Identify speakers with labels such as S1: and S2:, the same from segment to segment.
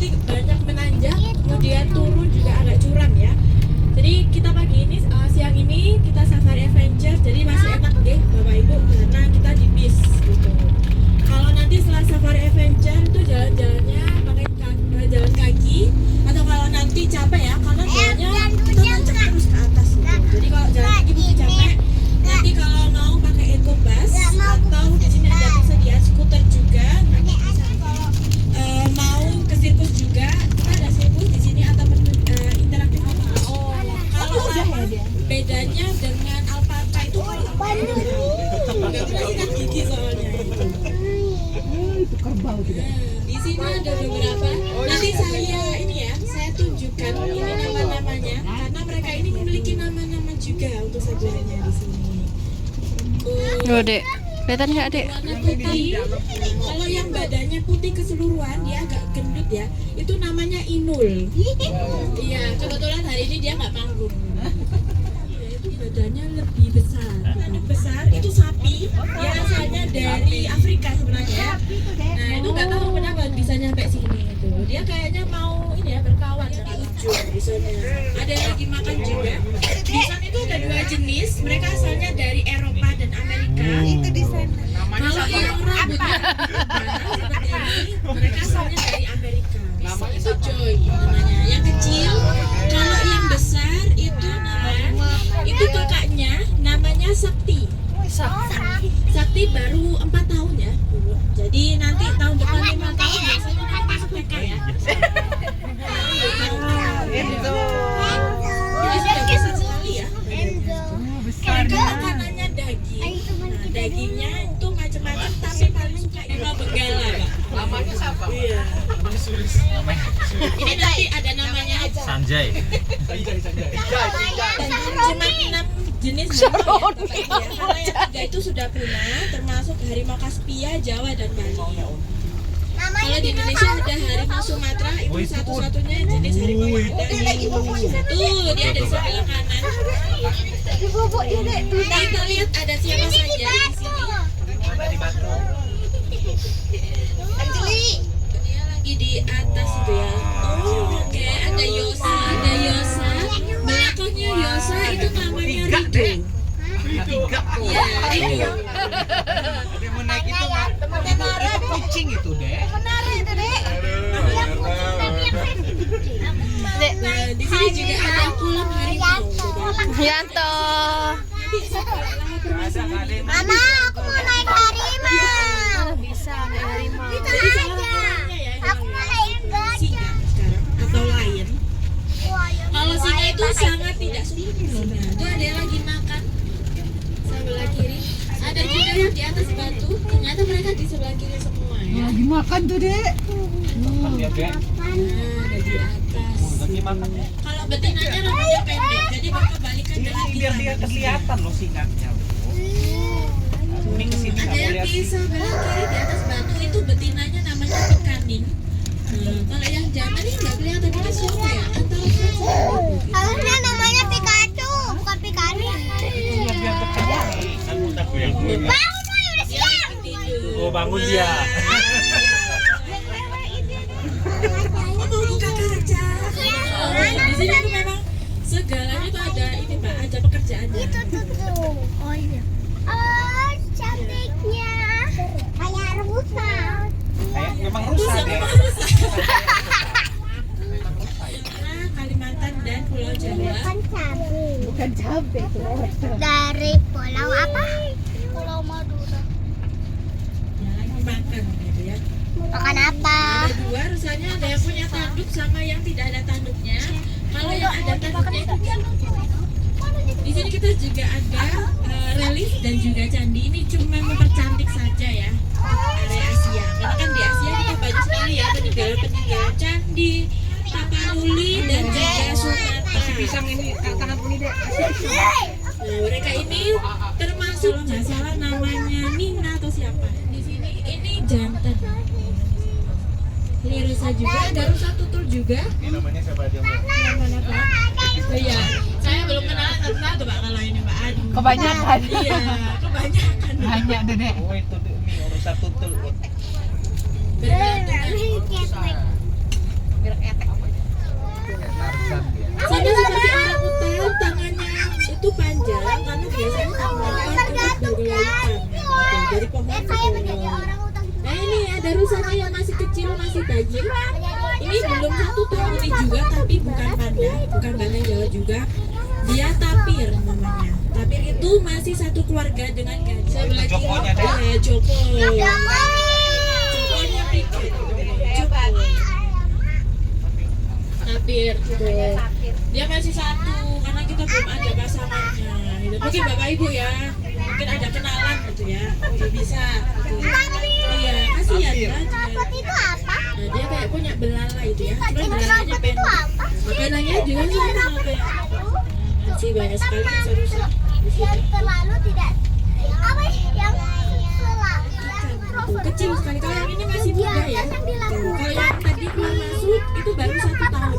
S1: nanti banyak menanjak, kemudian turun juga agak curam ya. Jadi kita pagi ini, siang ini kita safari adventure, jadi masih enak deh Bapak Ibu karena kita di bis gitu. Kalau nanti setelah safari adventure itu jalan-jalannya pakai jalan kaki, atau kalau nanti capek ya karena jalannya kita nancep terus ke atas gitu. Jadi kalau jalan kaki mungkin capek, nanti kalau mau pakai eco bus atau di sini ada persediaan skuter juga. Nanti bisa kalau mau ke sirkus juga, kita ada sirkus di sini atau interaktif. Kalau bedanya dengan alpaka itu nggak pernah sikat gigi soalnya.
S2: Itu kerbau juga.
S1: Di sini ada beberapa. Nanti saya tunjukkan ini nama-namanya karena mereka ini memiliki nama-nama juga untuk sajiannya di sini.
S3: Loh, Dek. Kelihatan nggak, Dek?
S1: Warna putih. Kalau yang badannya putih keseluruhan, dia agak gendut ya. Itu namanya Inul. Iya, kebetulan hari ini dia nggak manggung. Ya, itu badannya lebih besar. Besar itu sapi. Dia asalnya dari Afrika sebenarnya. Nah, itu nggak tahu kenapa bisa nyampe sini itu. Dia kayaknya mau ini ya berkawan sama ujung di sana. Ada yang lagi makan juga. Bison itu ada dua jenis. Mereka asalnya dari Eropa dan Amerika.
S2: Itu di sana.
S1: Kalau yang rambutnya seperti ini, mereka asalnya dari Amerika. Itu Joy namanya. Yang kecil, kalau yang besar itu itu kakaknya namanya Sakti. Sakti baru 4 tahun ya. Jadi nanti tahun depan 5 tahun biasanya nanti masuk TK ya. Jadi sudah besar sekali ya. Itu makanannya daging. Nah, dagingnya itu macam-macam tapi paling suka Ima Benggala, Pak.
S4: Namanya siapa?
S1: Iya. Ini nanti ada namanya
S4: Sanjay.
S1: cuma 6 jenis harimau ya, karena yang 3 itu sudah punah, termasuk harimau Kaspia, Jawa dan Bali. Kalau di Indonesia ada harimau Sumatera, itu satu-satunya jenis harimau yang ada di Indonesia. Tuh, dia ada di sebelah kanan. Kita lihat ada siapa saja di sini. Dia lagi di atas itu ya. Oh, oke, ada Yosa. Belakangnya Yosa itu namanya Rido. Iya, Rido.
S4: Ada yang mau naik itu nggak? Itu kucing itu deh.
S1: Nah, di sini juga ada kolam harimau.
S3: Yanto.
S5: Mama, aku mau naik harimau.
S3: Bisa naik harimau.
S5: Itu
S1: Jadi
S5: aja.
S1: kolamnya ya,
S5: Aku mau naik
S1: singa sekarang atau lion. Kalau singa itu sangat tidak suka singa. Itu ada yang lagi makan sebelah kiri. Ada juga yang di atas batu. Ternyata mereka di sebelah kiri semua ya.
S2: Lagi makan tuh, Dek.
S4: Lihat deh.
S1: Nah, ada di atas.
S4: Lagi makan.
S1: Kalau betinanya rambutnya pendek, jadi berkebalikan dengan
S4: Biar dia terlihatan loh singkatnya. Ini kesini
S1: Ada
S4: nggak mau
S1: yang
S4: lihat
S1: di
S4: sih.
S1: sebelah kiri di atas batu itu betinanya namanya pikanin. Kalau yang jantan ini nggak kelihatan ini siapa ya? Antara
S5: Harusnya namanya Pikachu, bukan Pikachu.
S4: Biar percaya. Kan aku yang
S5: Bangun, woy, udah siang.
S4: Oh bangun dia.
S1: Oh, mau buka kerja. Di sini tuh memang segalanya tuh ada ini Pak, ada pekerjaannya.
S5: Itu tuh. Oh iya. Oh, cantiknya. Kayak rebusan.
S4: Kayak memang rusak deh.
S1: Nah, Kalimantan dan Pulau Jawa.
S5: Bukan cabai.
S2: Bukan cabai itu.
S5: Dari pulau apa? Pulau Madura.
S1: Yang lagi makan gitu ya.
S5: Makan apa?
S1: Ada dua, rusanya ada yang punya tanduk sama yang tidak ada tanduknya. Kalau yang ada tanduknya itu di sini kita juga ada relief dan juga candi. Ini cuma mempercantik saja ya area Asia. Karena kan di Asia kita banyak sekali ya peninggalan candi, Tapanuli dan juga Sumatera.
S4: Pisang ini tangan ini deh.
S1: Nah, mereka ini termasuk nggak salah namanya Nina atau siapa. Di sini ini jantan. Ini rusa juga, ada rusa tutul juga.
S4: Ini namanya siapa dia mau?
S1: Yang mana Pak? Oh iya, saya belum kenal satu Pak kalau ini Pak. Aduh.
S2: Kebanyakan.
S1: Iya, kebanyakan.
S2: Banyak deh, Dek.
S4: Oh itu nih urusan tutul.
S1: Bergantungan. gajah. Ini belum 1 tahun nih juga, tapi bukan panda, bukan banteng Jawa juga. Dia tapir namanya. Tapir itu masih satu keluarga dengan gajah. Sebelah kiri
S4: Jokonya deh.
S1: ya Joko. Jokonya pikir. Joko. Tapir gitu. Dia masih satu karena kita belum ada pasangannya. Gitu. Mungkin Bapak Ibu ya, mungkin ada kenalan gitu ya. Oke, bisa. Gitu. Iya, kasihan kan.
S5: Itu apa?
S1: Nah, dia kayak punya belalai itu ya. Cuma belalainya
S5: Itu
S1: pendek.
S5: apa?
S1: Makanannya juga sama kayak masih banyak sekali harusnya.
S5: Yang terlalu tidak apa yang
S1: Kecil sekali. Kalau yang ini masih muda ya. Kalau yang tadi keluar masuk itu baru 1 tahun.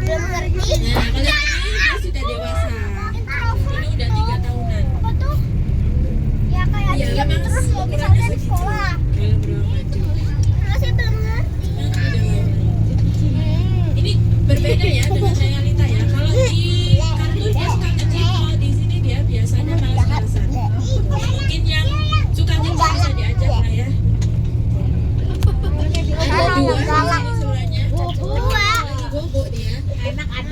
S5: belum ngerti.
S1: Nah, kalau yang ini dia sudah dewasa. Ini udah 3 tahunan.
S5: Ya kayak
S1: Iya,
S5: dia
S1: memang
S5: terus mau bisa
S1: ukurannya
S5: dari
S1: segitu.
S5: sekolah.
S1: Kalau beruang madu.
S5: Masih belum ngerti.
S1: Ini berbeda ya dengan realita ya. Kalau di kartun dia suka kecil, kalau di sini dia biasanya malas-malasan. Mungkin yang suka kecil bisa diajak lah ya. Ada 2 di sini sebenarnya.
S5: Dua.
S1: Lagi bobo dia.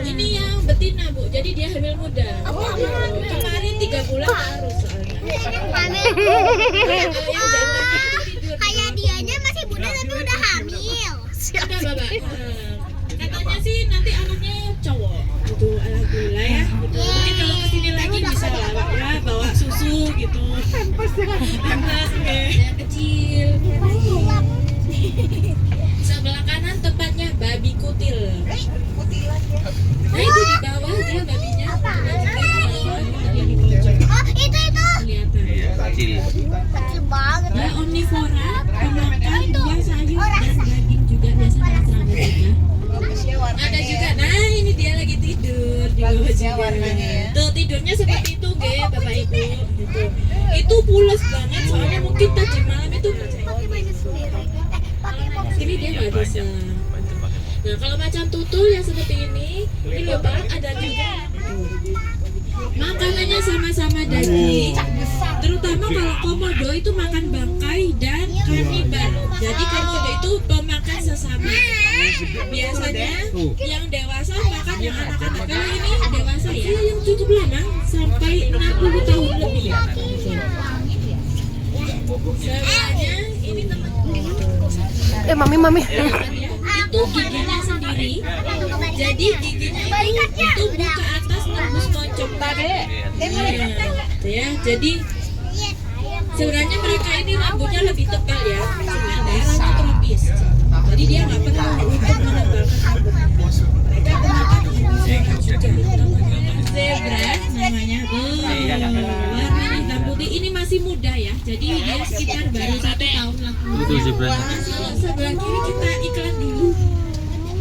S1: Ini yang betina Bu, jadi dia hamil muda. Kemarin 3 bulan harus soalnya. Kalau yang jantan itu tidur.
S5: Kayak dianya masih muda tapi udah hamil.
S1: Udah Bapak. Katanya sih nanti anaknya cowok. Gitu, alhamdulillah ya. Gitu. Mungkin kalau kesini lagi bisa lah Pak ya, bawa susu gitu. Panas yang kecil. Sebelah kanan tempatnya babi kutil. Nah itu di bawah dia babinya. Dia di pojok.
S5: Oh, itu.
S1: Kelihatan.
S4: Iya, kecil.
S5: Kecil banget.
S1: Dia omnivora, pemakan buah sayur dan daging juga biasanya serangga juga. Ada juga, nah ini dia lagi tidur di bawah juga. Tuh tidurnya seperti itu, Bapak Ibu. Gitu. Itu pulas banget soalnya mungkin tadi malam itu ini dia nggak bisa. Nah kalau macam tutul yang seperti ini loh Pak, ada juga. Makanannya sama-sama daging, terutama kalau komodo itu makan bangkai dan kanibal. Jadi komodo itu pemakan sesama. Biasanya yang dewasa makan yang anak-anak. Kalau ini dewasa ya, yang cukup lama sampai 60 tahun lebih. Sebenarnya ini
S3: Mami.
S1: itu giginya sendiri. Jadi giginya itu tumbuh ke atas tembus moncong. Ya, jadi sebenarnya mereka ini rambutnya lebih tebal ya, sebenarnya rambut tropis. Jadi dia nggak perlu untuk menebangkan rambut. Mereka pemakan herbivora juga. Zebra namanya. Warna hitam putih. Ini masih muda ya, jadi dia sekitar baru 1 tahun lah.
S6: Itu zebranya.
S1: Sebelah kiri kita iklan dulu.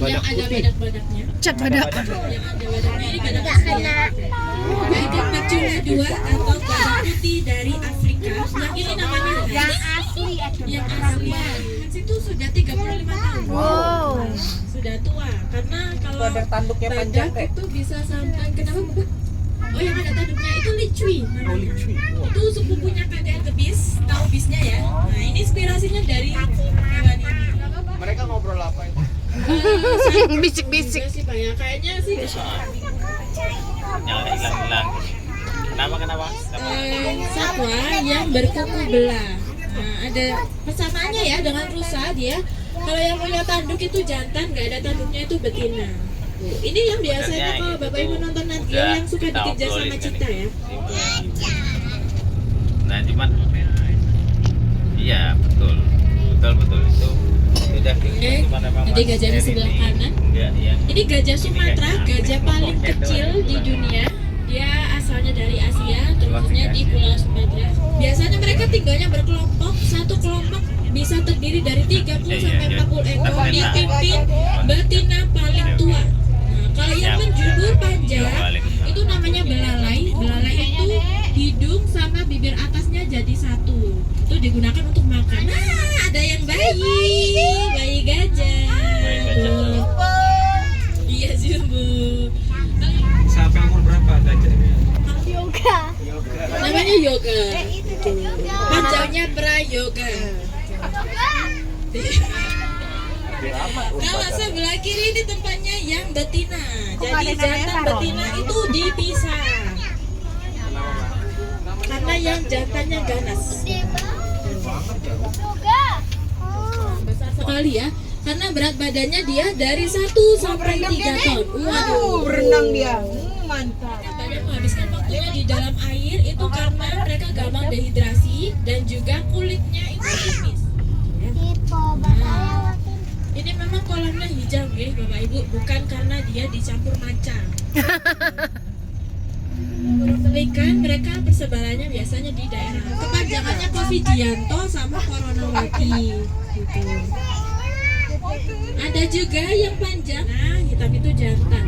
S1: Yang ada badak-badaknya.
S3: Cat badak.
S1: Yang ada badaknya ini badak asli ya. Yaitu Pacula 2 atau badak putih dari Afrika. Yang ini namanya Hans.
S5: Asli.
S1: Yang asli. Hans itu sudah 35 tahun.
S3: Wow.
S1: Sudah tua. Karena kalau
S4: Badak tanduknya panjang,
S1: badak
S4: Teh.
S1: itu bisa sampai kenapa Bu? Oh yang ada tanduknya itu licui namanya. Itu sepupunya KDR bis, tahu bisnya ya. Nah ini inspirasinya dari hewan ini.
S4: Mereka ngobrol apa itu?
S3: Bisik-bisik.
S1: Juga sih Pak ya, kayaknya sih
S4: Nyala hilang-hilang. Kenapa?
S1: satwa yang berkuku belah. Nah, ada persamaannya ya dengan rusa dia. Kalau yang punya tanduk itu jantan, nggak ada tanduknya itu betina. Ini yang biasanya kalau Bapak Ibu nonton Nat Geo yang suka dikejar sama cita ya.
S6: Nah cuman iya betul itu sudah
S1: Nanti gajah di sebelah kanan. Ini gajah Sumatera, gajah paling kecil di dunia. Dia asalnya dari Asia, terusnya di Pulau Sumatera. Biasanya mereka tinggalnya berkelompok, satu kelompok bisa terdiri dari 30 sampai 40 ekor, dipimpin betina paling tua. Nah, kalau yang menjulur panjang itu namanya belalai. Belalai itu hidung sama bibir atasnya jadi satu. Itu digunakan untuk makan. Nah, ada yang bayi gajah. Tuh. Iya Zumbu.
S4: Sampai umur berapa gajahnya?
S5: Yoga.
S1: Namanya yoga. Panjangnya prayoga. Kalau sebelah kiri ini tempatnya yang betina.
S2: Kok
S1: Jadi
S2: ada namanya
S1: jantan
S2: Saron?
S1: betina itu dipisah. Karena yang jantannya ganas. Besar sekali ya. Karena berat badannya dia dari 1 sampai 3 ton. Waduh,
S2: berenang dia. Mantap.
S1: Banyak menghabiskan waktunya di dalam air itu karena mereka gampang dehidrasi dan juga kulitnya itu tipis. Ini memang kolamnya hijau ya Bapak Ibu, bukan karena dia dicampur maca. Burung ikan mereka persebarannya biasanya di daerah kepanjangannya Covidianto sama Coronawati gitu. Ada juga yang panjang, nah hitam itu jantan.